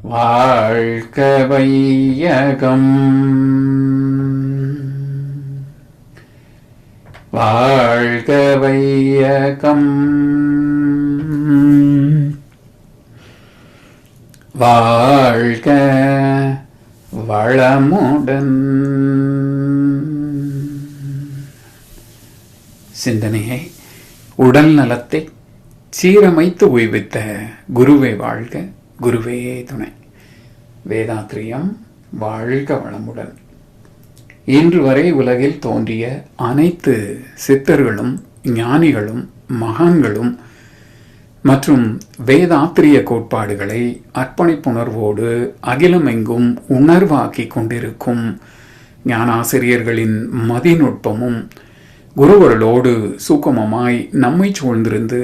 வாழ்க வையகம் வாழ்க வையகம் வாழ்க வளமுடன். சிந்தனையை உடல் நலத்தை சீரமைத்து உய்வித்த குருவே வாழ்க, குருவே துணை. வேதாத்ரியம் வாழ்க வளமுடன். இன்று வரை உலகில் தோன்றிய அனைத்து சித்தர்களும் ஞானிகளும் மகான்களும் மற்றும் வேதாத்திரிய கோட்பாடுகளை அர்ப்பணிப்புணர்வோடு அகிலமெங்கும் உணர்வாக்கி கொண்டிருக்கும் ஞானாசிரியர்களின் மதிநுட்பமும் குருவர்களோடு சூக்குமமாய் நம்மை சூழ்ந்திருந்து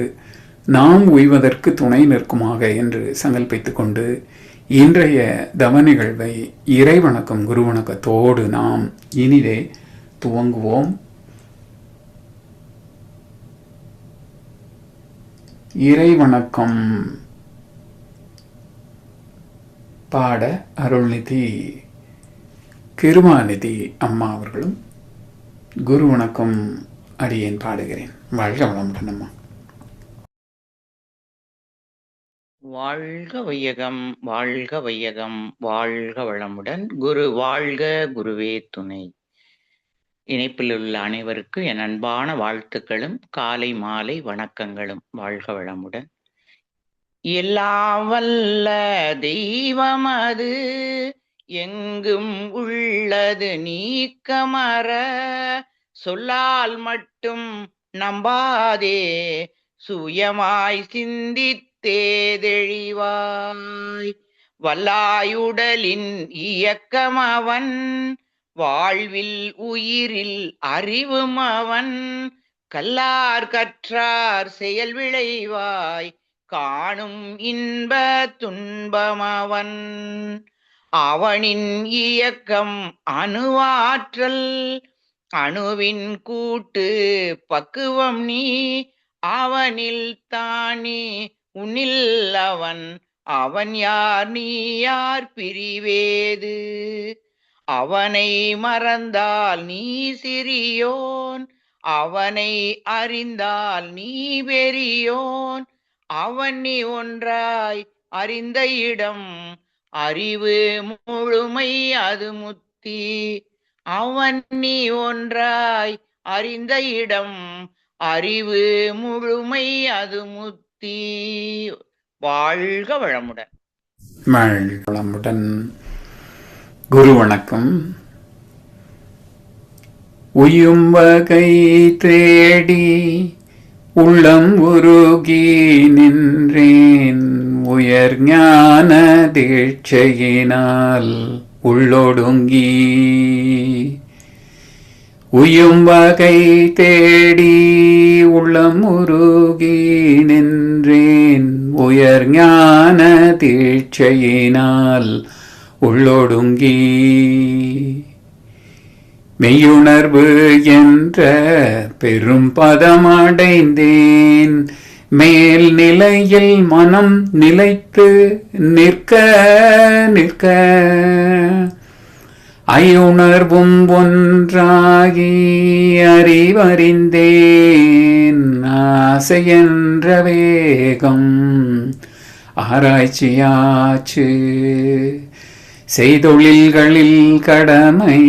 நாம் உய்வதற்கு துணை நிற்குமாக என்று சங்கல்பித்துக் கொண்டு இன்றைய தவ நிகழ்வை இறைவணக்கம் குருவணக்கத்தோடு நாம் இனிதே துவங்குவோம். இறைவணக்கம் பாட அருள்நிதி கிருமாநிதி அம்மா அவர்களும், குரு வணக்கம் அடியேன் பாடுகிறேன். வாழ்க வளமுடன் அம்மா. வாழ்க வையகம், வாழ்க வையகம், வாழ்க வளமுடன். குரு வாழ்க, குருவே துணை. இணைப்பில் உள்ள அனைவருக்கு என் அன்பான வாழ்த்துக்களும் காலை மாலை வணக்கங்களும். வாழ்க வளமுடன். எல்லாம் வல்ல தெய்வம் அது எங்கும் உள்ளது நீக்கமற, சொல்லால் மட்டும் நம்பாதே சுயமாய் சிந்தித்தேதெழிவாய். வல்லாயுடலின் இயக்கம் அவன், வாழ்வில் உயிரில் அறிவும் அவன், கல்லார் கற்றார் செயல் விளைவாய் காணும் இன்ப துன்பமவன். அவனின் இயக்கம் அணுவாற்றல், அணுவின் கூட்டு பக்குவம் நீ, அவனில் தானே உன்னில் அவன், அவன் யார் நீ யார் பிரிவேது. அவனை மறந்தால் நீ சிறியோன், அவனை அறிந்தால் நீ பெரியோன். அவன் நீ ஒன்றாய் அறிந்த இடம், அறிவு முழுமை அது முத்தி. அவன் நீ ஒன்றாய் அறிந்த இடம், அறிவு முழுமை அது முத்தி. வாழ்க வளமுடன். வாழ்க வளமுடன். குரு வணக்கம். உயும் வகை தேடி உள்ளம் உருகி நின்றேன், உயர் ஞான தீட்சையினால் உள்ளொடுங்கி. உயும் வகை தேடி உள்ளம் உருகி நின்றேன், உயர் ஞான தீட்சையினால் உள்ளொடுங்கி. மெய்யுணர்வு என்ற பெரும் பதமடைந்தேன், மேல் நிலையில் மனம் நிலைத்து நிற்க நிற்க. ஐயுணர்வும் ஒன்றாகி அறிவறிந்தேன், ஆசை என்ற வேகம் ஆராய்ச்சியாச்சு. செய்தொழில்களில் கடமை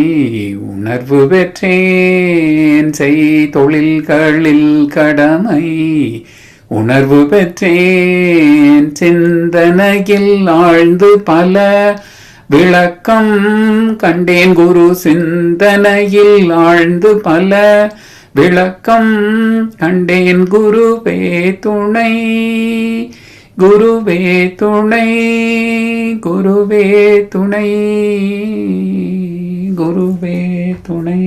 உணர்வு பெற்றேன், செய்தொழில்களில் கடமை உணர்வு பெற்றேன். சிந்தனையில் ஆழ்ந்து பல விளக்கம் கண்டேன் குரு, சிந்தனையில் ஆழ்ந்து பல விளக்கம் கண்டேன். குருவே துணை, குருவே துணை, குருவே துணை, குருவே துணை.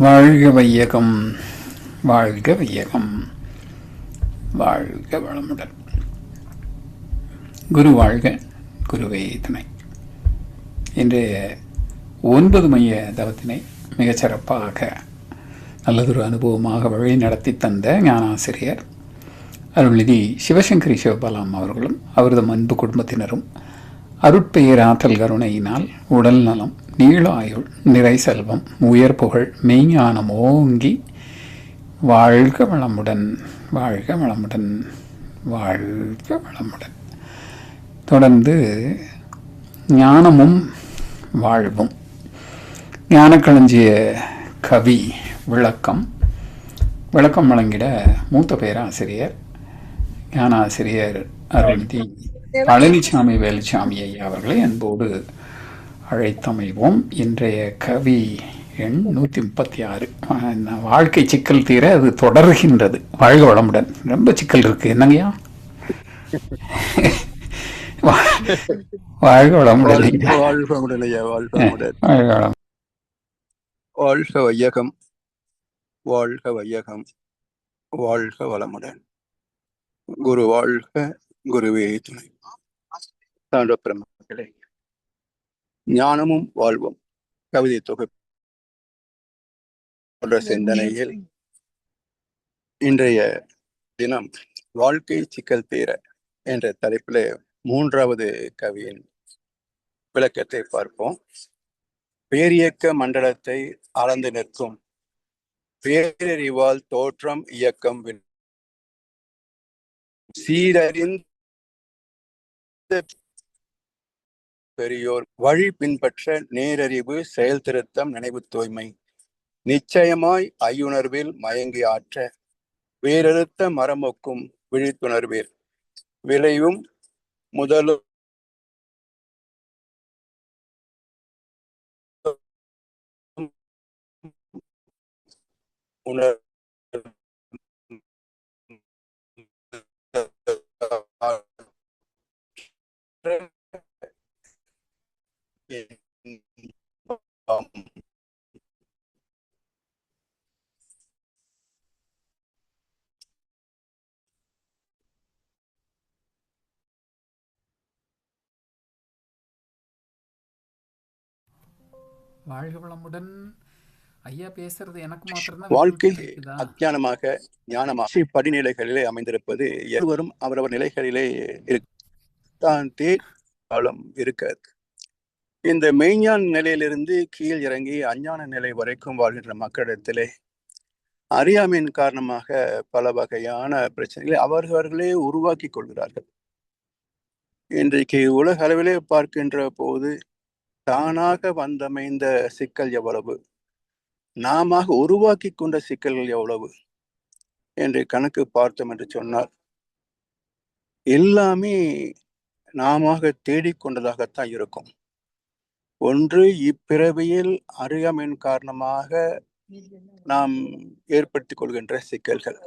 வாழ்க வையகம், வாழ்க வையகம், வாழ்க வளமுடன். குரு வாழ்க, குருவே துணை. இன்றைய 9 மைய தவத்தினை மிகச்சிறப்பாக நல்லதொரு அனுபவமாக வழி நடத்தி தந்த ஞானாசிரியர் அருள்நிதி சிவசங்கரி சிவபாலாம் அவர்களும் அவரது அன்பு குடும்பத்தினரும் அருட்பெயர் ஆற்றல் கருணையினால் உடல் நலம், நீள ஆயுள், நிறை செல்வம், உயர் புகழ், மெய்ஞானம் ஓங்கி வாழ்க வளமுடன், வாழ்க வளமுடன், வாழ்க வளமுடன். தொடர்ந்து ஞானமும் வாழ்வும் ஞானக்களஞ்சிய கவி விளக்கம் வழங்கிட மூத்த பேராசிரியர் ஞானாசிரியர் அருள்நிதி பழனிசாமி வேலுச்சாமி ஐயா அவர்களை அன்போடு அழைத்தமைவோம். இன்றைய கவி எண் 136. வாழ்க்கை சிக்கல் தீர அது தொடர்கின்றது. வாழ்க வளமுடன். ரொம்ப சிக்கல் இருக்கு என்னங்கய்யா? வாழ்க வளமுடன். வாழ்க வளமுடன் ஐயா. வாழ்க வளமுடன். வாழ்க வையகம், வாழ்க வையகம், வாழ்க வளமுடன். குரு வாழ்க, குருவே துணை. சான்ற பெருமக்களே, ஞானமும் வாழ்வும் கவிதை தொகுப்பு போன்ற சிந்தனையில் இன்றைய தினம் வாழ்க்கை சிக்கல் தீர என்ற தலைப்பில் 3வது கவியின் விளக்கத்தை பார்ப்போம். பேரியக்க மண்டலத்தை அளந்து நிற்கும் பேரறிவால் தோற்றம் இயக்கம் சீரறிந்த பெரியோர் வழி பின்பற்ற நேரறிவு, செயல் திருத்தம், நினைவு தூய்மை நிச்சயமாய் ஐயுணர்வில் மயங்கி ஆற்ற வேறறுத்த மரமொக்கும் விழித்துணர்வீர் விளைவும் முதலும் உணர் வாழ்க வளமுடன் ஐயா. பேசுறது எனக்கு மாத்திரம் வாழ்க்கை அஞ்ஞானமாக ஞானமாக படிநிலைகளிலே அமைந்திருப்பது எவரும் அவரவர் நிலைகளிலே தான் தேடும் இருக்காது. இந்த மெய்ஞான நிலையிலிருந்து கீழ் இறங்கி அஞ்ஞான நிலை வரைக்கும் வாழ்கின்ற மக்களிடத்திலே அறியாமையின் காரணமாக பல வகையான பிரச்சனைகளை அவர்களே உருவாக்கி கொள்கிறார்கள். இன்றைக்கு உலக அளவிலே பார்க்கின்ற போது தானாக வந்தமைந்த சிக்கல் எவ்வளவு, நாம உருவாக்கி கொண்ட சிக்கல்கள் எவ்வளவு என்று கணக்கு பார்த்தோம் என்று சொன்னால் எல்லாமே நாம தேடிக்கொண்டதாகத்தான் இருக்கும். ஒன்று, இப்பிறவியில் அறியாமையின் காரணமாக நாம் ஏற்படுத்திக் கொள்கின்ற சிக்கல்கள்.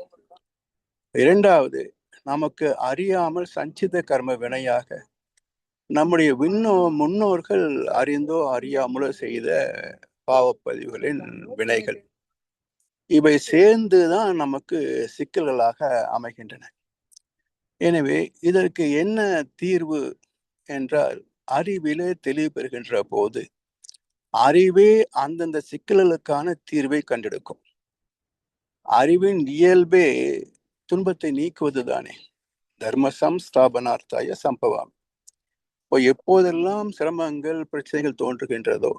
இரண்டாவது, நமக்கு அறியாமல் சஞ்சித கர்ம வினையாக நம்முடைய முன்னோர்கள் அறிந்தோ அறியாமலோ செய்த பாவப்பதிவுகளின் வினைகள். இவை சேர்ந்துதான் நமக்கு சிக்கல்களாக அமைகின்றன. எனவே இதற்கு என்ன தீர்வு என்றால், அறிவிலே தெளிவு பெறுகின்ற போது அறிவே அந்தந்த சிக்கல்களுக்கான தீர்வை கண்டெடுக்கும். அறிவின் இயல்பே துன்பத்தை நீக்குவது தானே. தர்ம சம்ஸ்தாபனார்த்தாய சம்பவம். இப்போ எப்போதெல்லாம் சிரமங்கள் பிரச்சனைகள் தோன்றுகின்றதோ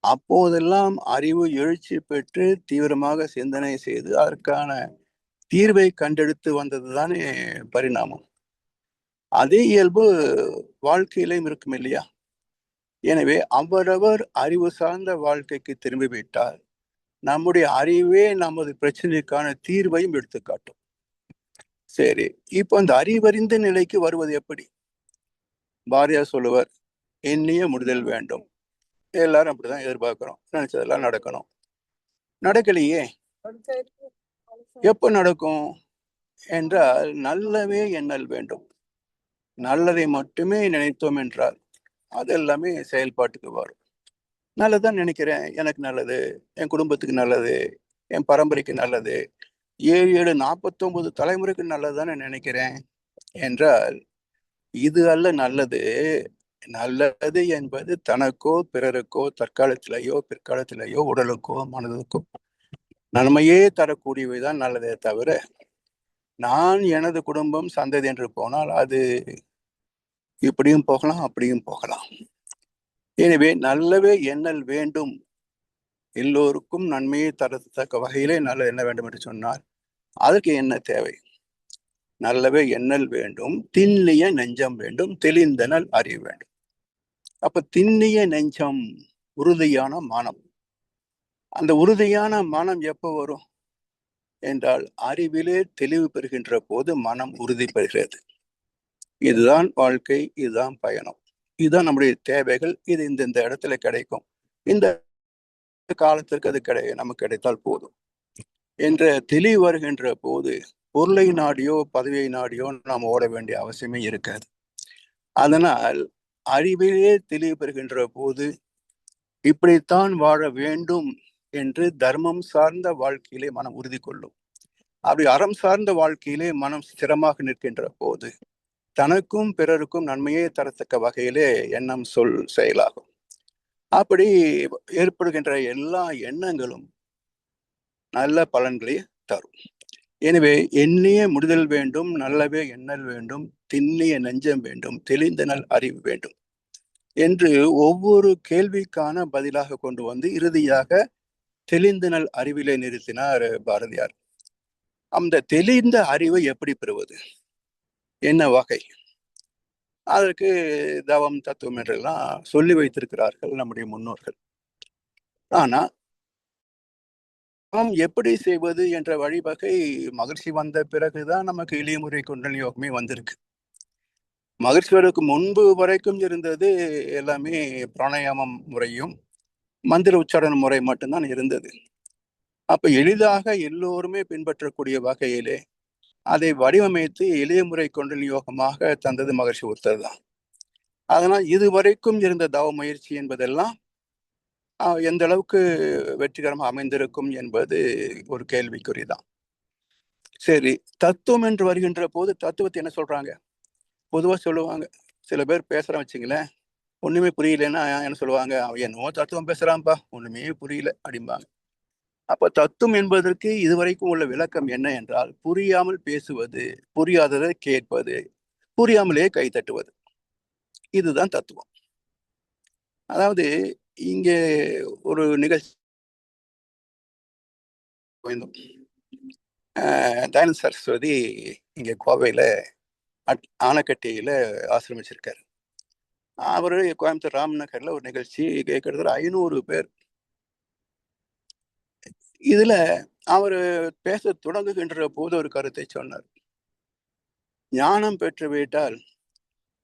அப்போதெல்லாம் அறிவு எழுச்சி பெற்று தீவிரமாக சிந்தனை செய்து அதற்கான தீர்வை கண்டெடுத்து வந்தது தானே பரிணாமம். அதே இயல்பு வாழ்க்கையிலும் இருக்கும் இல்லையா? எனவே அவரவர் அறிவு சார்ந்த வாழ்க்கைக்கு திரும்பிவிட்டால் நம்முடைய அறிவே நமது பிரச்சனைக்கான தீர்வையும் எடுத்துக்காட்டும். சரி, இப்போ அந்த அறிவறிந்த நிலைக்கு வருவது எப்படி? பாரதியார் சொல்லுவார், எண்ணிய முடிதல் வேண்டும். எல்லாரும் அப்படிதான் எதிர்பார்க்கிறோம், நினைச்சதெல்லாம் நடக்கணும். நடக்கலையே. எப்ப நடக்கும் என்றால், நல்லவே எண்ணல் வேண்டும். நல்லதை மட்டுமே நினைத்தோம் என்றால் அது எல்லாமே செயல்பாட்டுக்கு வரும். நல்லதான் நினைக்கிறேன், எனக்கு நல்லது, என் குடும்பத்துக்கு நல்லது, என் பரம்பரைக்கு நல்லது, 49 தலைமுறைக்கு நல்லதுதானே நினைக்கிறேன் என்றால் இது அல்ல நல்லது. நல்லது என்பது தனக்கோ பிறருக்கோ தற்காலத்திலேயோ பிற்காலத்திலேயோ உடலுக்கோ மனதுக்கோ நன்மையே தரக்கூடியவைதான் நல்லதே தவிர நான், எனது குடும்பம், சந்ததி என்று போனால் அது இப்படியும் போகலாம், அப்படியும் போகலாம். எனவே நல்லவே எண்ணல் வேண்டும். எல்லோருக்கும் நன்மையை தரத்தக்க வகையிலே நல்லது என்ன வேண்டும் என்று சொன்னார். அதற்கு என்ன தேவை? நல்லவே எண்ணல் வேண்டும், திண்ணிய நெஞ்சம் வேண்டும், தெளிந்தனல் அறிவு வேண்டும். அப்ப திண்ணிய நெஞ்சம், உறுதியான மனம். அந்த உறுதியான மனம் எப்போ வரும் என்றால் அறிவிலே தெளிவு பெறுகின்ற போது மனம் உறுதி பெறுகிறது. இதுதான் வாழ்க்கை, இதுதான் பயணம், இதுதான் நம்முடைய தேவைகள், இது இந்த இடத்துல கிடைக்கும், இந்த காலத்திற்கு அது நமக்கு கிடைத்தால் போதும் என்ற தெளிவு வருகின்ற போது பொருளை நாடியோ பதவியை நாடியோ நாம் ஓட வேண்டிய அவசியமே இருக்காது. அதனால் அறிவிலே தெளிவு பெறுகின்ற போது இப்படித்தான் வாழ வேண்டும் என்று தர்மம் சார்ந்த வாழ்க்கையிலே மனம் உறுதி கொள்ளும். அப்படி அறம் சார்ந்த வாழ்க்கையிலே மனம் ஸ்திரமாக நிற்கின்ற போது தனக்கும் பிறருக்கும் நன்மையை தரத்தக்க வகையிலே எண்ணம், சொல், செயலாகும். அப்படி ஏற்படுகின்ற எல்லா எண்ணங்களும் நல்ல பலன்களை தரும். எனவே எண்ணிய முடிதல் வேண்டும், நல்லவே எண்ணல் வேண்டும், திண்ணிய நெஞ்சம் வேண்டும், தெளிந்தனல் அறிவு வேண்டும் என்று ஒவ்வொரு கேள்விக்கான பதிலாக கொண்டு வந்து இறுதியாக தெளிந்தனல் அறிவிலே நிறுத்தினார் பாரதியார். அந்த தெளிந்த அறிவை எப்படி பெறுவது, என்ன வகை? அதற்கு தவம், தத்துவம் என்றெல்லாம் சொல்லி வைத்திருக்கிறார்கள் நம்முடைய முன்னோர்கள். ஆனா எப்படி செய்வது என்ற வழிவகை மகிழ்ச்சி வந்த பிறகுதான் நமக்கு எளிய முறை குண்டலினி யோகமே வந்திருக்கு. மகிழ்ச்சிகளுக்கு முன்பு வரைக்கும் இருந்தது எல்லாமே பிராணாயாமம் முறையும் மந்திர உச்சாரண முறை மட்டும்தான் இருந்தது. அப்ப எளிதாக எல்லோருமே பின்பற்றக்கூடிய வகையிலே அதை வடிவமைத்து எளிய முறை குண்டலினி யோகமாக தந்தது மகிழ்ச்சி ஒருத்தர் தான். அதனால் இதுவரைக்கும் இருந்த தவ முயற்சி என்பதெல்லாம் எந்த அளவுக்கு வெற்றிகரமாக அமைந்திருக்கும் என்பது ஒரு கேள்விக்குறிதான். சரி, தத்துவம் என்று வருகின்ற போது தத்துவத்தை என்ன சொல்றாங்க? பொதுவா சொல்லுவாங்க, சில பேர் பேசுறான் வச்சுங்களேன், ஒண்ணுமே புரியலன்னா என்ன சொல்லுவாங்க, அவன் என்னவோ தத்துவம் பேசுறான்பா, ஒண்ணுமே புரியல அப்படிம்பாங்க. அப்ப தத்துவம் என்பதற்கு இதுவரைக்கும் உள்ள விளக்கம் என்ன என்றால், புரியாமல் பேசுவது, புரியாததை கேட்பது, புரியாமலே கை தட்டுவது, இதுதான் தத்துவம். அதாவது இங்கே ஒரு நிகழ்ச்சி தயானந்த சரஸ்வதி இங்க கோவையில ஆனக்கட்டியில ஆசிரமிச்சிருக்காரு. அவரு கோயம்புத்தூர் ராம்நகர்ல ஒரு நிகழ்ச்சி கேட்கறதுல 500 பேர். இதுல அவரு பேச தொடங்குகின்ற போது ஒரு கருத்தை சொன்னார். ஞானம் பெற்று விட்டால்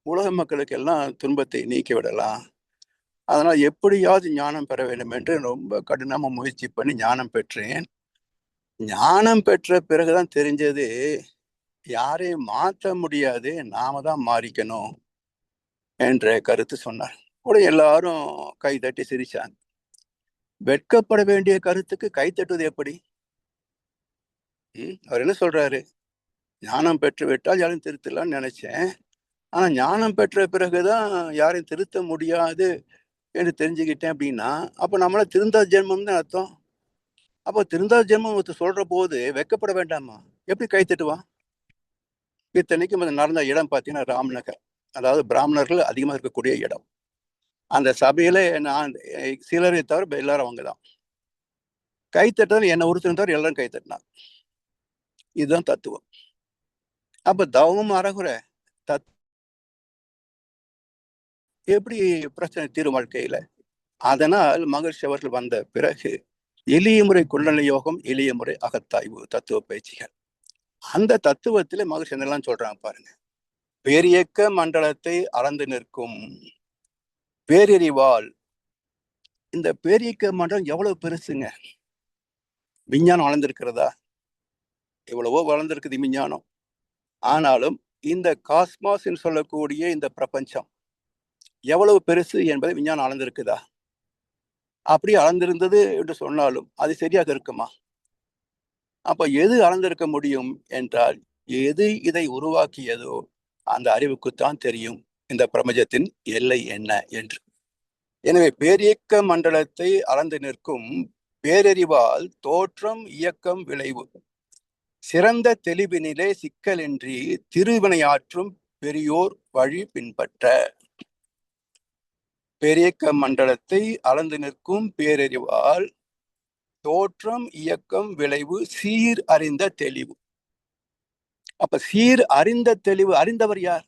உலக மக்களுக்கு எல்லாம் துன்பத்தை நீக்கி விடலாம், அதனால் எப்படியாவது ஞானம் பெற வேண்டும் என்று ரொம்ப கடினமா முயற்சி பண்ணி ஞானம் பெற்றேன். ஞானம் பெற்ற பிறகுதான் தெரிஞ்சது யாரையும் மாற்ற முடியாது, நாம தான் மாறிக்கணும் என்ற கருத்து சொன்னார். கூட எல்லாரும் கை தட்டி சிரிச்சாங்க. வெட்கப்பட வேண்டிய கருத்துக்கு கை தட்டுவது எப்படி? அவர் என்ன சொல்றாரு? ஞானம் பெற்று விட்டால் யாரையும் திருத்தலாம்னு நினைச்சேன், ஆனா ஞானம் பெற்ற பிறகுதான் யாரையும் திருத்த முடியாது என்று தெரிஞ்சுக்கிட்டேன் அப்படின்னா, அப்ப நம்மள திருந்தா ஜென்மம் தான் அர்த்தம். அப்போ திருந்தா ஜென்மம் சொல்ற போது வெட்கப்பட வேண்டாமா? எப்படி கை தட்டுவான்? இத்தனைக்கும் அது நடந்த இடம் பார்த்தீங்கன்னா ராம்நகர், அதாவது பிராமணர்கள் அதிகமாக இருக்கக்கூடிய இடம். அந்த சபையில நான் சிலரை தவிர எல்லாரும் அவங்கதான் கை தட்டுறது. என்னை ஒருத்தர் தவிர எல்லாரும் கை தட்டினாங்க. இதுதான் தத்துவம். அப்ப தவமும் அறகுறை எப்படி பிரச்சனை தீரும் வாழ்க்கையில? அதனால் மகிழ்ச்சி அவர்கள் வந்த பிறகு எளிய முறை குண்டலினி யோகம், எளிய முறை அகத்தாய்வு, தத்துவ பயிற்சிகள். அந்த தத்துவத்திலே மகிழ்ச்சி என்னெல்லாம் சொல்றாங்க பாருங்க. பேரியக்க மண்டலத்தை அளந்து நிற்கும் பேரறிவால். இந்த பேரியக்க மண்டலம் எவ்வளவு பெருசுங்க! விஞ்ஞானம் வளர்ந்திருக்கிறதா? எவ்வளவோ வளர்ந்திருக்குது விஞ்ஞானம். ஆனாலும் இந்த காஸ்மாஸ் சொல்லக்கூடிய இந்த பிரபஞ்சம் எவ்வளவு பெருசு என்பதை விஞ்ஞானம் அளந்திருக்குதா? அப்படி அளந்திருந்தது என்று சொன்னாலும் அது சரியாக இருக்குமா? அப்ப எது அளந்திருக்க முடியும் என்றால், எது இதை உருவாக்கியதோ அந்த அறிவுக்குத்தான் தெரியும் இந்த பிரபஞ்சத்தின் எல்லை என்ன என்று. எனவே பேரியக்க மண்டலத்தை அளந்து நிற்கும் பேரறிவால் தோற்றம், இயக்கம், விளைவு. சிறந்த தெளிவினிலே சிக்கலின்றி திருவினையாற்றும் பெரியோர் வழி பின்பற்ற. பெரியக்க மண்டலத்தை அளந்து நிற்கும் பேரறிவால் தோற்றம் இயக்கம் விளைவு சீர் அறிந்த தெளிவு. அப்ப சீர் அறிந்த தெளிவு, அறிந்தவர் யார்?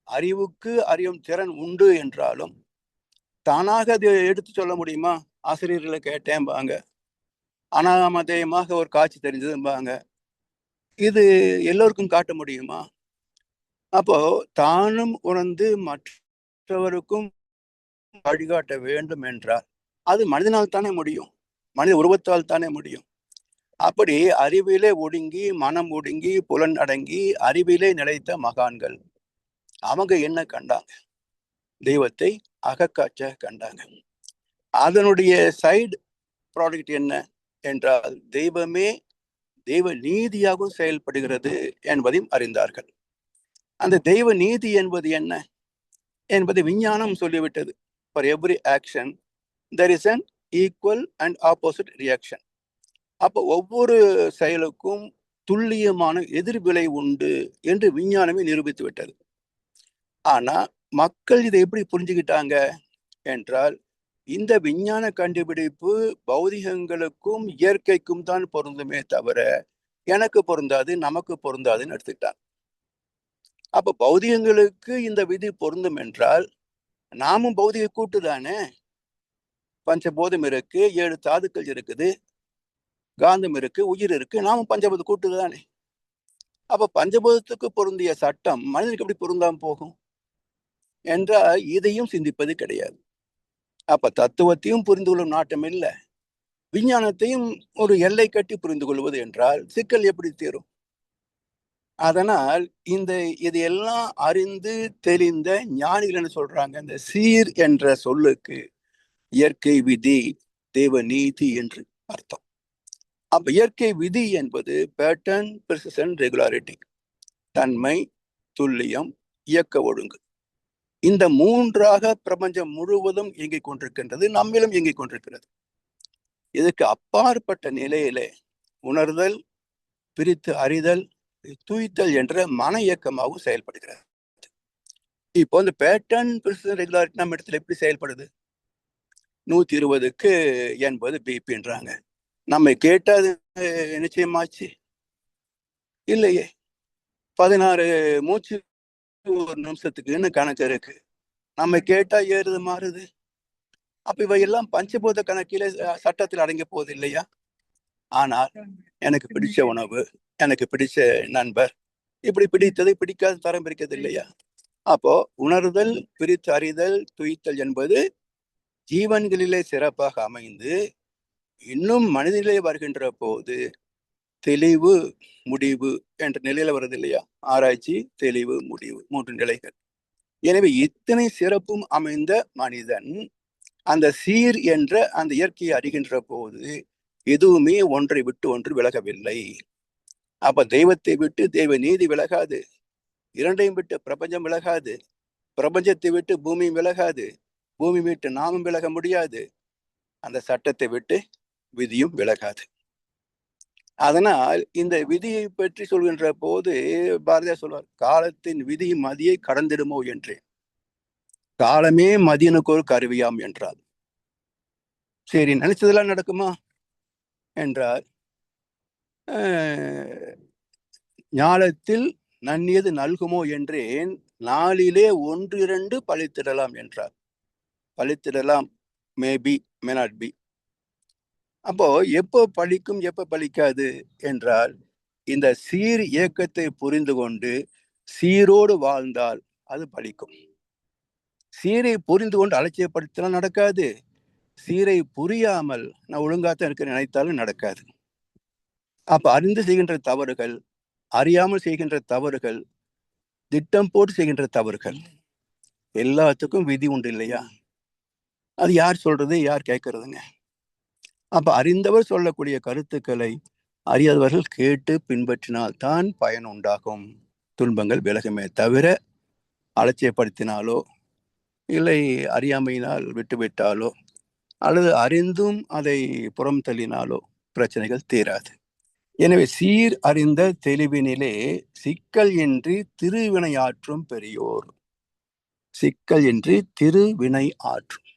அறிவுக்கு அறியும் திறன் உண்டு என்றாலும் தானாக அதை எடுத்து சொல்ல முடியுமா? ஆசிரியர்களை கேட்டேன்பாங்க, அனாமதேயமாக ஒரு காட்சி தெரிஞ்சதும்பாங்க. இது எல்லோருக்கும் காட்ட முடியுமா? அப்போ தானும் உணர்ந்து மற்றவருக்கும் வழிகாட்ட வேண்டும் என்றால் அது மனிதனால் தானே முடியும், மனித உருவத்தால் தானே முடியும். அப்படி அறிவிலே ஒடுங்கி மனம் ஒடுங்கி புலன் அடங்கி அறிவிலே நிலைத்த மகான்கள் அவங்க என்ன கண்டாங்க? தெய்வத்தை அகக்காட்ச கண்டாங்க. அதனுடைய சைடு ப்ராடக்ட் என்ன என்றால் தெய்வமே தெய்வ நீதியாகவும் செயல்படுகிறது என்பதையும் அறிந்தார்கள். அந்த தெய்வ நீதி என்பது என்ன என்பதை விஞ்ஞானம் சொல்லிவிட்டது. For every action there is an equal and opposite reaction. அப்போ ஒவ்வொரு செயலுக்கும் துல்லியமான எதிர்வினை உண்டு என்று விஞ்ஞானமே நிரூபித்து விட்டது. ஆனா மக்கள் இதை எப்படி புரிஞ்சுக்கிட்டாங்க என்றால் இந்த விஞ்ஞான கண்டுபிடிப்பு பௌதிகங்களுக்கும் இயற்கைக்கும் தான் பொருந்துமே தவிர எனக்கு பொருந்தாது, நமக்கு பொருந்தாதுன்னு எடுத்துக்கிட்டாங்க. அப்ப பௌதிகங்களுக்கு இந்த விதி பொருந்தும் என்றால் நாமும் பௌதிக கூட்டு தானே. பஞ்சபூதம் இருக்கு, 7 தாதுக்கள் இருக்குது, காந்தம் இருக்கு, உயிர் இருக்கு, நாமும் பஞ்சபூத கூட்டு தானே. அப்ப பஞ்சபூதத்துக்கு பொருந்திய சட்டம் மனிதனுக்கு எப்படி பொருந்தாம போகும் என்றால் இதையும் சிந்திப்பது கிடையாது. அப்ப தத்துவத்தையும் புரிந்து கொள்ளும் நாட்டம் இல்லை, விஞ்ஞானத்தையும் ஒரு எல்லை கட்டி புரிந்து கொள்வது என்றால் சிக்கல் எப்படி தீரும்? அதனால் இது எல்லாம் அறிந்து தெளிந்த ஞானிகள் என்ன சொல்றாங்க? இந்த சீர் என்ற சொல்லுக்கு இயற்கை விதி தெய்வ நீதி என்று அர்த்தம். அப்ப இயற்கை விதி என்பது பேட்டர்ன், பிரிசிஷன், ரெகுலாரிட்டி, தன்மை, துல்லியம், இயக்க ஒழுங்கு. இந்த 3ஆக பிரபஞ்சம் முழுவதும் இயங்கிக் கொண்டிருக்கின்றது, நம்மிலும் இயங்கிக் கொண்டிருக்கிறது. இதுக்கு அப்பாற்பட்ட நிலையிலே உணர்தல், பிரித்து அறிதல், தூய்த்தல் என்ற மன இயக்கமாகவும் செயல்படுகிறது. இப்போ இந்த பேட்டர்ன், பிரிசிஷன், ரெகுலாரிட்டி நம்ம இடத்துல எப்படி செயல்படுது? 120க்கு 80 பிபின்றாங்க. நம்ம கேட்டாது நிச்சயமாச்சு இல்லையே. 16 மூச்சு ஒரு நிமிஷத்துக்குன்னு கணக்கு இருக்கு, நம்ம கேட்டா ஏறுது மாறுது. அப்ப இவையெல்லாம் பஞ்சபூத கணக்கில சட்டத்தில் அடங்க போகுது இல்லையா? ஆனால் எனக்கு பிடிச்ச உணவு, எனக்கு பிடிச்ச நண்பர், இப்படி பிடித்ததை பிடிக்காத தரம் இருக்கிறது இல்லையா? அப்போ உணர்தல், பிரித்து அறிதல், துய்த்தல் என்பது ஜீவன்களிலே சிறப்பாக அமைந்து இன்னும் மனிதனிலே வருகின்ற போது தெளிவு, முடிவு என்ற நிலையில வருது இல்லையா? ஆராய்ச்சி, தெளிவு, முடிவு, 3 நிலைகள். எனவே இத்தனை சிறப்பும் அமைந்த மனிதன் அந்த சீர் என்ற அந்த இயற்கையை அறிகின்ற போது எதுவுமே ஒன்றை விட்டு ஒன்று விலகவில்லை. அப்ப தெய்வத்தை விட்டு தெய்வ நீதி விலகாது, இரண்டையும் விட்டு பிரபஞ்சம் விலகாது, பிரபஞ்சத்தை விட்டு பூமியும் விலகாது, பூமி விட்டு நாமும் விலக முடியாது, அந்த சட்டத்தை விட்டு விதியும் விலகாது. அதனால் இந்த விதியை பற்றி சொல்கின்ற போது பாரதியார் சொல்வார், காலத்தின் விதி மதியை கடந்திடுமோ என்றே. காலமே மதியனுக்கு ஒரு கருவியாம் என்றார். சரி, நினைச்சதெல்லாம் நடக்குமா என்றார். ஞாலத்தில் நன்னியது நல்குமோ என்றேன், நாளிலே 1-2 பழித்திடலாம் என்றார். பழித்திடலாம், மேபி, மே நாட் பி. அப்போ எப்போ பழிக்கும் எப்போ பழிக்காது என்றால் இந்த சீர் இயக்கத்தை புரிந்து கொண்டு சீரோடு வாழ்ந்தால் அது பழிக்கும். சீரை புரிந்து கொண்டு அலட்சியப்படுத்தினால் நடக்காது. சீரை புரியாமல் நான் ஒழுங்காத்தான் இருக்க நினைத்தாலும் நடக்காது. அப்ப அறிந்து செய்கின்ற தவறுகள், அறியாமல் செய்கின்ற தவறுகள், திட்டம் போட்டு செய்கின்ற தவறுகள், எல்லாத்துக்கும் விதி உண்டு இல்லையா? அது யார் சொல்றது, யார் கேட்கறதுங்க? அப்ப அறிந்தவர் சொல்லக்கூடிய கருத்துக்களை அறியாதவர்கள் கேட்டு பின்பற்றினால் தான் பயன் உண்டாகும், துன்பங்கள் விலகுமே தவிர அலட்சியப்படுத்தினாலோ இல்லை அறியாமையினால் விட்டுவிட்டாலோ அல்லது அறிந்தும் அதை புறம் தள்ளினாலோ பிரச்சனைகள் தீராது. எனவே சீர் அறிந்த தெளிவினிலே சிக்கல் இன்றி திருவினையாற்றும் பெரியோர். சிக்கல் இன்றி திருவினை ஆற்றும்.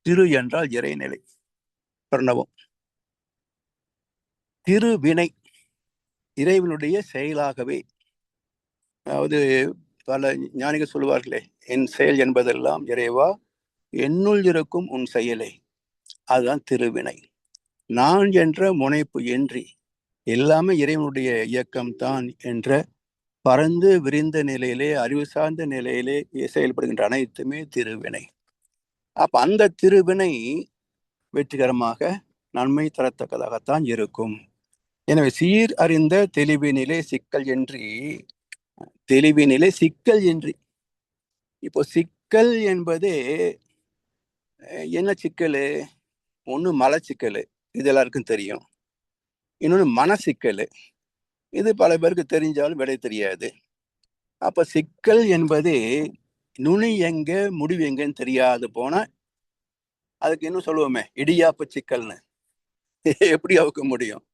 திரு என்றால் இறைநிலை, பிரணவம். திருவினை இறைவனுடைய செயலாகவே. அதாவது பல ஞானிகள் சொல்லுவார்களே, என் செயல் என்பதெல்லாம் இறைவா என்னுள் இருக்கும் உன் செயலை. அதுதான் திருவினை. நான் என்ற முனைப்பு இன்றி எல்லாமே இறைவனுடைய இயக்கம்தான் என்ற பறந்து விரிந்த நிலையிலே, அறிவு சார்ந்த நிலையிலே செயல்படுகின்ற அனைத்துமே திருவினை. அப்ப அந்த திருவினை வெற்றிகரமாக நன்மை தரத்தக்கதாகத்தான் இருக்கும். எனவே சீர் அறிந்த தெளிவினிலே சிக்கல் இன்றி, தெளிவினிலே சிக்கல் இன்றி. இப்போ சிக்கல் என்பதே என்ன சிக்கல்? ஒண்ணு மலச்சிக்கல், இது எல்லாருக்கும் தெரியும். இன்னொன்னு மனசிக்கல், இது பல பேருக்கு தெரிஞ்சாலும் விடை தெரியாது. அப்ப சிக்கல் என்பது நுனி எங்க முடிவு எங்கன்னு தெரியாது போனா அதுக்கு இன்னும் சொல்லுவோமே இடியாப்ப சிக்கல்னு. எப்படி அவுக்க முடியும்?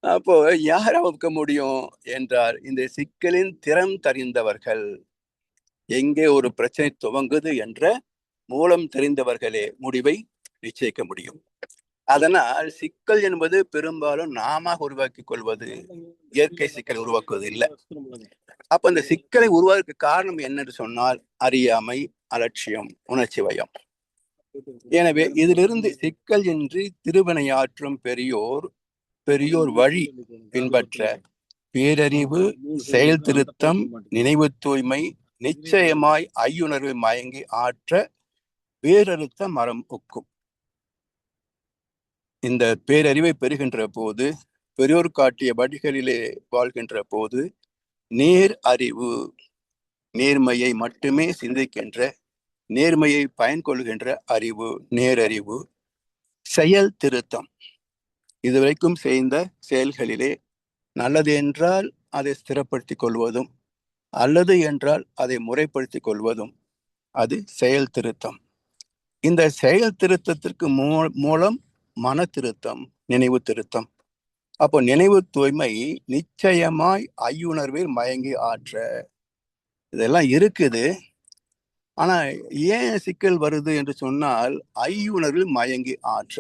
அப்போ யார் அவுக்க முடியும் என்றால் இந்த சிக்கலின் திறம் தெரிந்தவர்கள். எங்கே ஒரு பிரச்சனை துவங்குது என்ற மூலம் தெரிந்தவர்களே முடிவை நிச்சயிக்க முடியும். அதனால் சிக்கல் என்பது பெரும்பாலும் நாம உருவாக்கி கொள்வது, இயற்கை சிக்கலை உருவாக்குவது இல்லை. அப்ப இந்த சிக்கலை உருவாக்க காரணம் என்னன்னு சொன்னால் அறியாமை, அலட்சியம், உணர்ச்சி வயம். எனவே இதிலிருந்து சிக்கல் இன்றி திருவினையாற்றும் பெரியோர், பெரியோர் வழி பின்பற்ற பேரறிவு, செயல் திருத்தம், நினைவு தூய்மை நிச்சயமாய் ஐயுணர்வை மயங்கி ஆற்ற பேரறுத்த மரம் ஒக்கும். இந்த பேரறிவை பெறுகின்ற போது, பெரியோர் காட்டிய வழிகளிலே வாழ்கின்ற போது, நேர் அறிவு, நேர்மையை மட்டுமே சிந்திக்கின்ற, நேர்மையை பயன்கொள்கின்ற அறிவு, நேரறிவு, செயல் திருத்தம், இதுவரைக்கும் செய்த செயல்களிலே நல்லது என்றால் அதை ஸ்திரப்படுத்திக் கொள்வதும், அல்லது என்றால் அதை முறைப்படுத்திக் கொள்வதும், அது செயல் திருத்தம். இந்த செயல் திருத்தத்திற்கு மூலம் மன திருத்தம், நினைவு திருத்தம். அப்போ நினைவு தூய்மை நிச்சயமாய் ஐயுணர்வில் மயங்கி ஆற்ற. இதெல்லாம் இருக்குது. ஆனா ஏன் சிக்கல் வருது என்று சொன்னால் ஐயுணர்வில் மயங்கி ஆற்ற.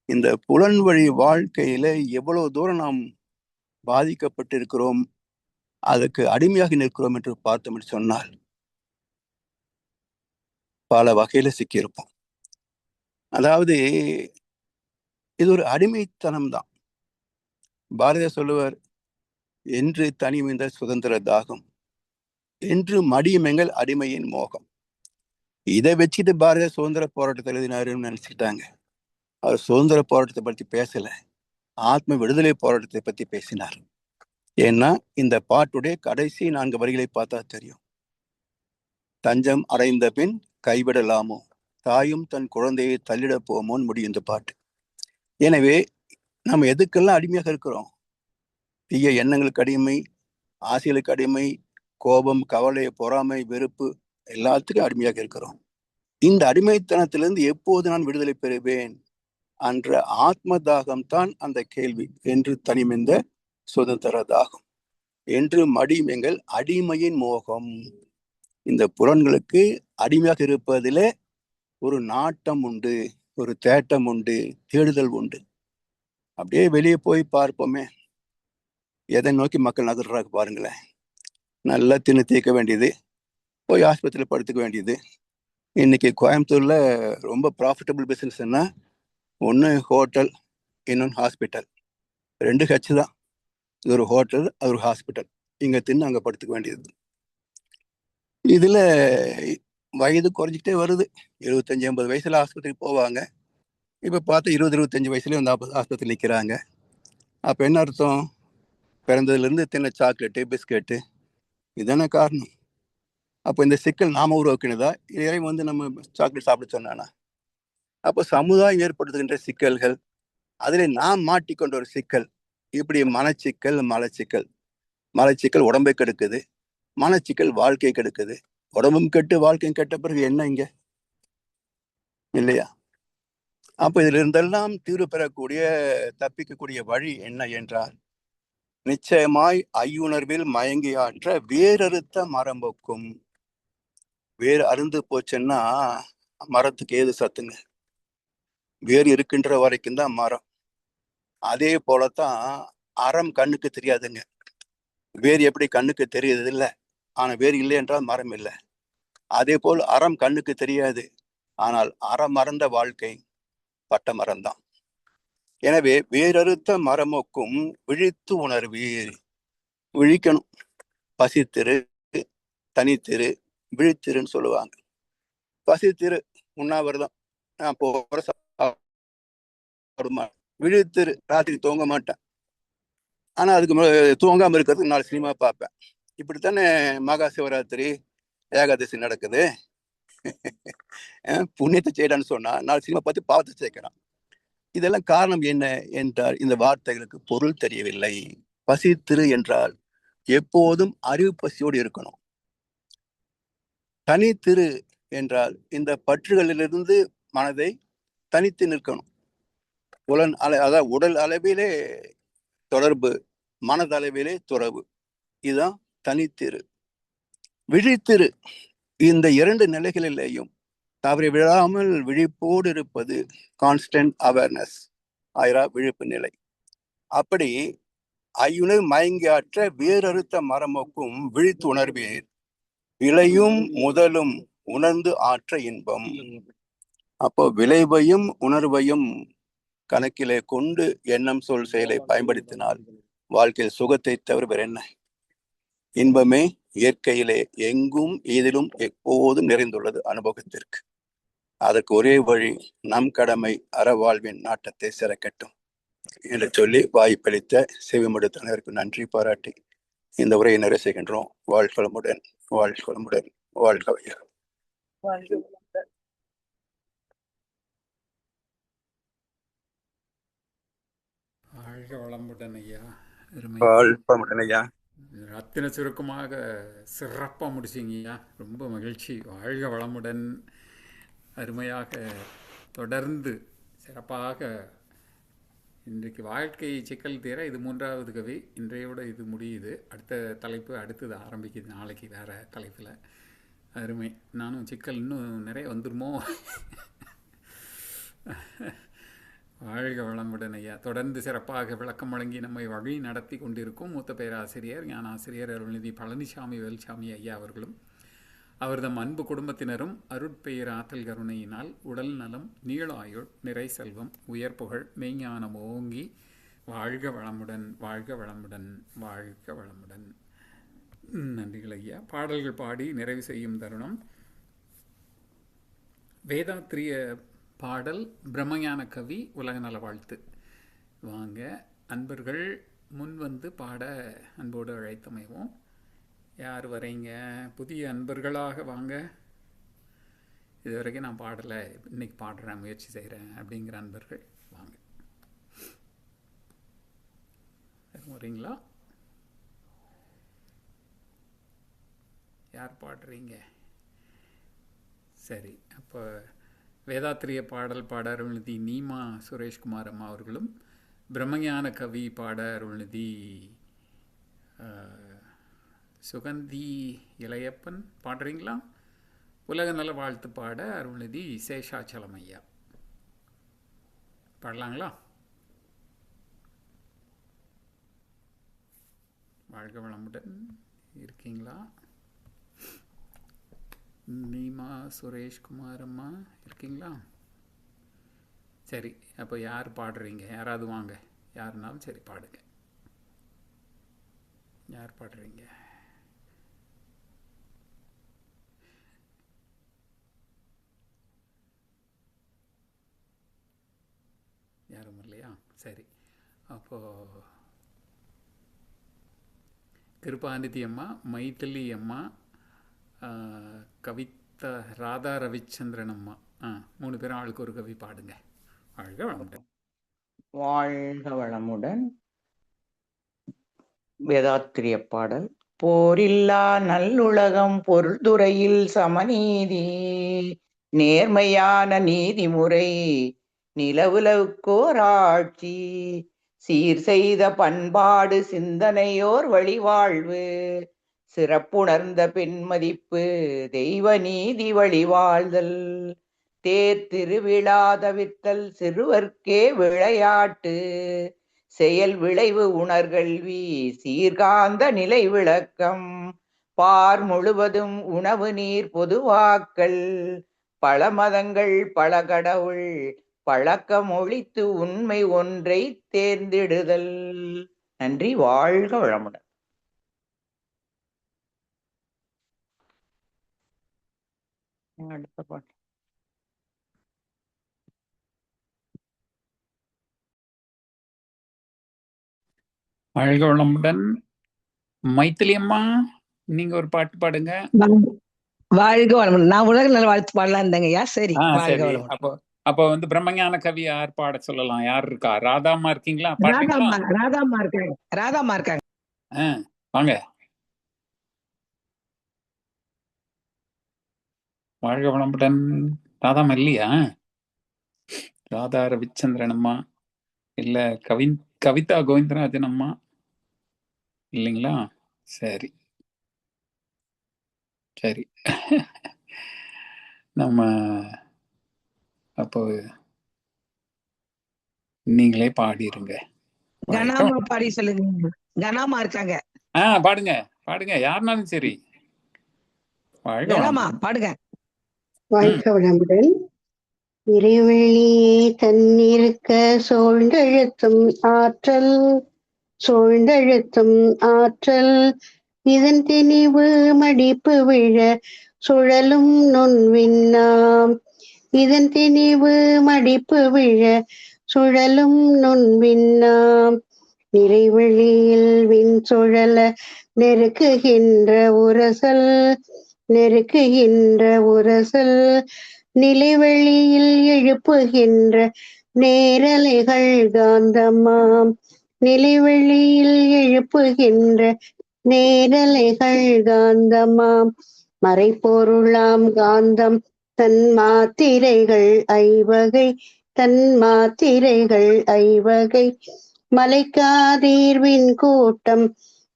இந்த புலன் வழி வாழ்க்கையில எவ்வளவு தூரம் நாம் பாதிக்கப்பட்டிருக்கிறோம், அதுக்கு அடிமையாக நிற்கிறோம் என்று பார்த்தோம் என்று சொன்னால் பல வகையில சிக்கியிருப்போம். அதாவது இது ஒரு அடிமைத்தனம் தான். பாரதியார் சொல்லுவார், என்று தனிமைந்த சுதந்திர தாகம், என்று மடியுமெங்கள் அடிமையின் மோகம். இதை வச்சுட்டு பாரதியார் சுதந்திர போராட்டத்தை எழுதினாருன்னு நினைச்சுக்கிட்டாங்க. அவர் சுதந்திர போராட்டத்தை பற்றி பேசல, ஆத்ம விடுதலை போராட்டத்தை பற்றி பேசினார். ஏன்னா இந்த பாட்டுடைய கடைசி 4 வரிகளை பார்த்தா தெரியும். தஞ்சம் அடைந்த பின் கைவிடலாமோ, தாயும் தன் குழந்தையை தள்ளிட போமோன்னு முடியும் இந்த பாட்டு. எனவே நம்ம எதுக்கெல்லாம் அடிமையாக இருக்கிறோம்? தீய எண்ணங்களுக்கு அடிமை, ஆசைகளுக்கு அடிமை, கோபம், கவலை, பொறாமை, வெறுப்பு, எல்லாத்துக்கும் அடிமையாக இருக்கிறோம். இந்த அடிமைத்தனத்திலிருந்து எப்போது நான் விடுதலை பெறுவேன் என்ற ஆத்ம தாகம் தான் அந்த கேள்வி. என்று தனிமைந்த சுதந்திர தாகம், என்று மடியும் எங்கள் அடிமையின் மோகம். இந்த புலன்களுக்கு அடிமையாக இருப்பதிலே ஒரு நாட்டம் உண்டு, ஒரு தேட்டம் உண்டு, தேடுதல் உண்டு. அப்படியே வெளியே போய் பார்ப்போமே, எதை நோக்கி மக்கள் நகர்றாங்க பாருங்களேன். நல்லா தின்னு தீர்க்க வேண்டியது, போய் ஆஸ்பத்திரியில் படுத்துக்க வேண்டியது. இன்னைக்கு கோயம்புத்தூர்ல ரொம்ப ப்ராஃபிட்டபிள் பிஸ்னஸ்ன்னா ஒன்று ஹோட்டல், இன்னொன்று ஹாஸ்பிட்டல். 2 ஹெச் தான். இது ஒரு ஹோட்டல், அது ஒரு ஹாஸ்பிட்டல். இங்கே தின்னு அங்கே படுத்துக்க வேண்டியது. இதில் வயது குறைஞ்சிக்கிட்டே வருது. 75-80 வயசுல ஆஸ்பத்திரிக்கு போவாங்க. இப்போ பார்த்தா 20-25 வயசுலேயே வந்து ஆஸ்பத்திரி நிற்கிறாங்க. அப்போ என்ன அர்த்தம்? பிறந்ததுலேருந்து தின்ன சாக்லேட்டு, பிஸ்கெட்டு, இதுதானே காரணம். அப்போ இந்த சிக்கல் நாம உருவாக்கினதா, இதை வந்து நம்ம சாக்லேட் சாப்பிட சொன்னானா? அப்போ சமுதாயம் ஏற்படுத்துகின்ற சிக்கல்கள், அதில் நாம் மாட்டிக்கொண்ட ஒரு சிக்கல். இப்படி மனச்சிக்கல், மலச்சிக்கல். மலச்சிக்கல் உடம்பை கெடுக்குது, மனச்சிக்கல் வாழ்க்கை கெடுக்குது. உடம்பும் கெட்டு வாழ்க்கையும் கெட்ட பிறகு என்ன இங்க இல்லையா? அப்ப இதுல இருந்தெல்லாம் தீர்வு பெறக்கூடிய தப்பிக்கக்கூடிய வழி என்ன என்றால், நிச்சயமாய் ஐயுணர்வில் மயங்கி ஆற்ற வேறறுத்த மரம்பொக்கும். வேறு அருந்து போச்சுன்னா மரத்துக்கு ஏது சத்துங்க? வேறு இருக்கின்ற வரைக்கும் தான் மரம். அதே போலத்தான் அறம் கண்ணுக்கு தெரியாதுங்க. வேறு எப்படி கண்ணுக்கு தெரியுது இல்லை, ஆனா வேறு இல்லை என்றால் மரம் இல்லை. அதே போல் அறம் கண்ணுக்கு தெரியாது, ஆனால் அறம் மறந்த வாழ்க்கை பட்ட மரம்தான். எனவே வேறறுத்த மரமொக்கும் விழித்து உணர்வீர். விழிக்கணும். பசித்திரு, தனித்திரு, விழித்திருன்னு சொல்லுவாங்க. பசித்திரு, உண்ணாவிரதம், நான் போற விழித்திரு, ராத்திரி தூங்க மாட்டேன். ஆனா அதுக்கு தூங்காம இருக்கிறதுக்கு 4 சினிமா பார்ப்பேன். இப்படித்தானே மகா சிவராத்திரி, ஏகாதசி நடக்குது. புண்ணியத்தை செய்யறான்னு சொன்னா 4 சினிமா பார்த்து பாவத்தை சேர்க்கிறான். இதெல்லாம் காரணம் என்ன என்றால், இந்த வார்த்தைகளுக்கு பொருள் தெரியவில்லை. பசித்திரு என்றால் எப்போதும் அறிவு பசியோடு இருக்கணும். தனித்திரு என்றால் இந்த பற்றுகளிலிருந்து மனதை தனித்து நிற்கணும். அதாவது உடல் அளவிலே தொடர்பு, மனதளவிலே துறவு. இதுதான் தனித்திரு. விழித்திரு, இந்த 2 நிலைகளிலேயும் தவறி விழாமல் விழிப்போடு இருப்பது கான்ஸ்டன்ட் அவேர்னஸ், விழிப்பு நிலை. அப்படி ஐயுணர் மயங்கி ஆற்ற வேறறுத்த மரமொக்கும் விழித்து உணர்வீர். விளையும் முதலும் உணர்ந்து ஆற்ற இன்பம். அப்போ விளைவையும் உணர்வையும் கணக்கிலே கொண்டு எண்ணம் சொல் செயலை பயன்படுத்தினால் வாழ்க்கையில் சுகத்தை தவிர வேற என்ன? இன்பமே இயற்கையிலே எங்கும் இதிலும் எப்போதும் நிறைந்துள்ளது அனுபவத்திற்கு. அதற்கு ஒரே வழி நம் கடமை அறவாழ்வின் நாட்டத்தை சிறக்கட்டும் என்று சொல்லி வாய்ப்பளித்த செவிமடுத்த அனைவருக்கு நன்றி பாராட்டி இந்த உரையை நிறைவு செய்கின்றோம். வாழ்வளமுடன், வாழ்வளமுடன், வாழ்க வையகம். வாழ்க வளமுடன் ஐயா. வாழ்வளமுடன் ஐயா. ரத்தின சுருக்கமாக சிறப்பாக முடிச்சிங்கய்யா. ரொம்ப மகிழ்ச்சி. வாழ்க வளமுடன். அருமையாக தொடர்ந்து சிறப்பாக இன்றைக்கு வாழ்க்கை சிக்கல் தீர இது 3வது கவி. இன்றையோட இது முடியுது. அடுத்த தலைப்பு அடுத்தது ஆரம்பிக்குது நாளைக்கு வேறு தலைப்பில். அருமை. நானும் சிக்கல் இன்னும் நிறைய வந்துருமோ. வாழ்க வளமுடன் ஐயா. தொடர்ந்து சிறப்பாக விளக்கம் வழங்கி நம்மை வழி நடத்தி கொண்டிருக்கும் மூத்த பேராசிரியர் ஞானாசிரியர் அருள்நிதி பழனிசாமி வேல்சாமி ஐயா அவர்களும் அவர்தம் அன்பு குடும்பத்தினரும் அருட்பெயர் ஆற்றல் கருணையினால் உடல் நலம், நீளாயுள், நிறை செல்வம், உயர் புகழ், மெய்ஞானம் ஓங்கி வாழ்க வளமுடன், வாழ்க வளமுடன், வாழ்க வளமுடன். நன்றிகள் ஐயா. பாடல்கள் பாடி நிறைவு செய்யும் தருணம். வேதாத்திரிய பாடல் பிரம்மஞான கவி உலக நல வாழ்த்து. வாங்க அன்பர்கள் முன் வந்து பாட அன்போடு அழைத்தமைவோம். யார் வரீங்க? புதிய அன்பர்களாக வாங்க. இது வரைக்கும் நான் பாடலை, இன்னைக்கு பாடுறேன், முயற்சி செய்கிறேன் அப்படிங்கிற அன்பர்கள் வாங்க. வரீங்களா? யார் பாடுறீங்க? சரி, அப்போ வேதாத்திரிய பாடல் பாட அருள்நிதி நீமா சுரேஷ்குமார் அம்மா அவர்களும், பிரம்மஞான கவி பாட அருள்நிதி சுகந்தி இளையப்பன் பாடுறீங்களா? உலக நல வாழ்த்து பாட அருள்நிதி சேஷாச்சலம் ஐயா பாடலாங்களா? வாழ்க வளமுடன். இருக்கீங்களா? நீமா சுரேஷ்குமார் அம்மா இருக்கீங்களா? சரி, அப்போ யார் பாடுறீங்க? யாராவது வாங்க. யாருனாலும் சரி பாடுங்க. யார் பாடுறீங்க? யாரும் இல்லையா? சரி, அப்போது கிருபாநிதி அம்மா, மைதிலி அம்மா, கவிதா, ராதா ரவிச்சந்திரன் அம்மா, 3 பேரும் ஆளுக்கு ஒரு கவி பாடுங்க. வாழ்க வளமுடன். வாழ்க வளமுடன். வேதாத்திரிய பாடல். போரில்லா நல்லுலகம், பொருள்துறையில் சமநீதி, நேர்மையான நீதிமுறை, நிலவுலகுக்கோர் ஆட்சி சீர் செய்த பண்பாடு சிந்தனையோர் வழிவாழ்வு சிறப்புணர்ந்த பெண்மதிப்பு தெய்வ நீதி வழிவாழ்தல் தேர் திருவிழா தவிர்த்தல் சிறுவர்க்கே விளையாட்டு செயல் விளைவு உணர்கல்வி சீர்காந்த நிலை விளக்கம் பார் முழுவதும் உணவு நீர் பொதுவாக்கல் பல மதங்கள் பல கடவுள் பழக்கம் ஒழித்து உண்மை ஒன்றை தேர்ந்திடுதல். நன்றி. வாழ்க வளமுடன். அடுத்த பாட்டு. வாழ்க வளமுடன். மைத்திலி அம்மா, நீங்க ஒரு பாட்டு பாடுங்க. வாழ்க வளமுடன். நான் உலக நல வாழ்த்து பாடலாம் இருந்தேங்கய்யா. சரி, வாழ்க சரி. வளமுடன். அப்போ வந்து பிரம்மஞான கவி யார் பாட சொல்லலாம்? யார் இருக்கா? ராதாம்மா இருக்கீங்களா? பாடுறீங்களா? ராதாம்மா இருக்காங்க. ராதாம்மா இருக்காங்க. வாங்க. வாழ்க வளமுடன். ராதாம்மா இல்லையா? ராதா ரவிச்சந்திரன் அம்மா இல்ல, கவிதா கோவிந்தராஜன் அம்மா இல்லைங்களா? சரி சரி. நம்ம அப்போ நீங்களே பாடிருங்க. கனாமா பாடி சொல்லுங்க. கனாமா இருக்காங்க. பாடுங்க பாடுங்க, யாருனாலும் சரி. கனாமா பாடுங்க. வாழ்க வளமுடன். இறைவெளியே தன்னிருக்க சூழ்ந்தழுத்தும் ஆற்றல் இதன் திணிவு மடிப்பு விழ சுழலும் நுண்விண்ணாம் இதன் திணிவு மடிப்பு விழ சுழலும் நுண்விண்ணாம் நிறைவெளியில் விண் சுழல நெருக்குகின்ற உரசல் நிலைவெளியில் எழுப்புகின்ற நேரலைகள் காந்தமாம் மறைப்பொருளாம் காந்தம் தன் மாத்திரைகள் ஐவகை மலைக்காதீர்வின் கூட்டம்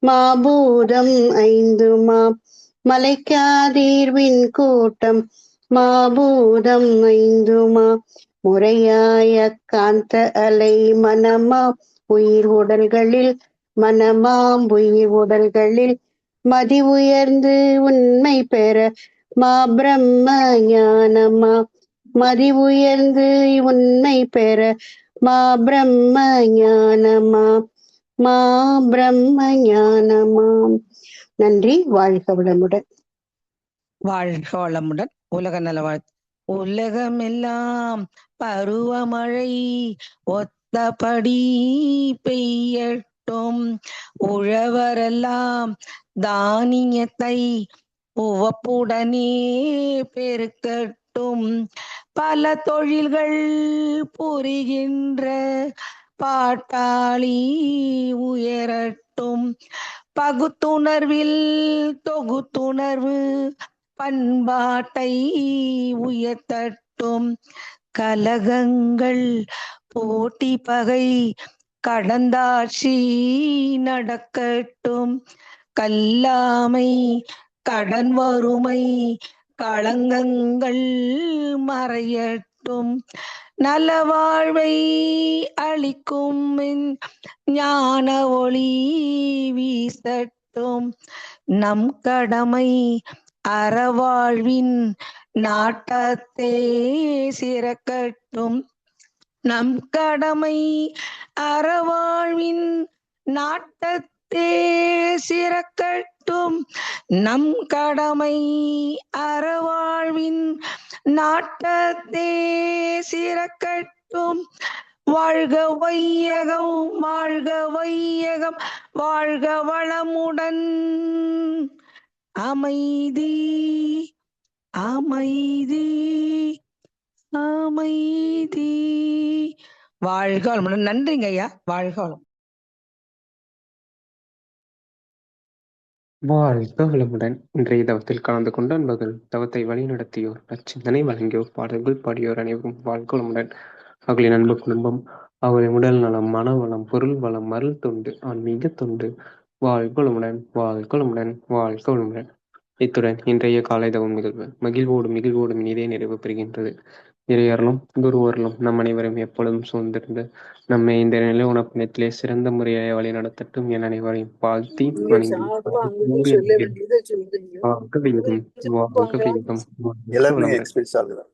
மாபூதம் ஐந்துமா முறையாய காந்த அலை மனமாம் உயிர் உடல்களில் மதி உயர்ந்து உண்மை பெற மா பிரம்ம ஞானமாம். நன்றி. வாழ்க வளமுடன். வாழ்க வளமுடன். உலக நல வாழ்த்து. உலகமெல்லாம் பருவமழை ஒத்தபடி பெய்யட்டும், உழவரெல்லாம் தானியத்தை உவப்புடனே பெருக்கட்டும், பல தொழில்கள் புரிகின்ற பாட்டாளி உயரட்டும், பகுத்துணர்வில் தொகுத்துணர்வு பண்பாட்டை உயர்த்தட்டும், கலகங்கள் போட்டி பகை கடந்தாட்சி நடக்கட்டும், கல்லாமை கடன் வறுமை களங்கங்கள் மறையட்டும், நலவாழ்வை அளிக்கும் ஞான ஒளி வீசட்டும், நம் கடமை அறவாழ்வின் நாட்டத்தே சிறக்கட்டும், நம் கடமை அறவாழ்வின் நாட்டத்தே சிறக்கட்டும், நம் கடமை அறவாழ்வின் நாட்டத்தே சிறக்கட்டும். வாழ்க வையகம், வாழ்க வையகம், வாழ்க வளமுடன். அமைதி அமைதி அமைதி. வாழ்க வளமுடன். நன்றிங்க ஐயா. வாழ்க வளம். வாழ்க வளமுடன். இன்றைய தவத்தில் கலந்து கொண்ட அன்பர்கள், தவத்தை வழிநடத்தியோர், நச்சிந்தனை வழங்கியோர், பாடல்கள் பாடியோர் அனைவரும் வாழ்க வளமுடன். அவர்களின் அன்பு குடும்பம், அவர்களின் உடல் நலம், மனவளம், பொருள் வளம், அருள் தொண்டு, ஆன்மீக தொண்டு, வாழ்வளமுடன், வாழ்வளமுடன், வாழ்வளமுடன். இத்துடன் இன்றைய காலை தவம் நிகழ்வு மகிழ்வோடும் இனிதே நிறைவு பெறுகின்றது. இறையருளும் குருவருளும் நம் அனைவரும் எப்பொழுதும் சூழ்ந்திருந்து நம்மை இந்த நிலை உணர்ப்பினத்திலே சிறந்த முறையை வழி நடத்தட்டும் என அனைவரையும் வாழ்த்தி வணங்கி வாழ்க வையகம், வாழ்க வையகம், வாழ்க எல்லாருமே வளமுடன். எக்ஸ்பீரியன்ஸ் ஆகுது.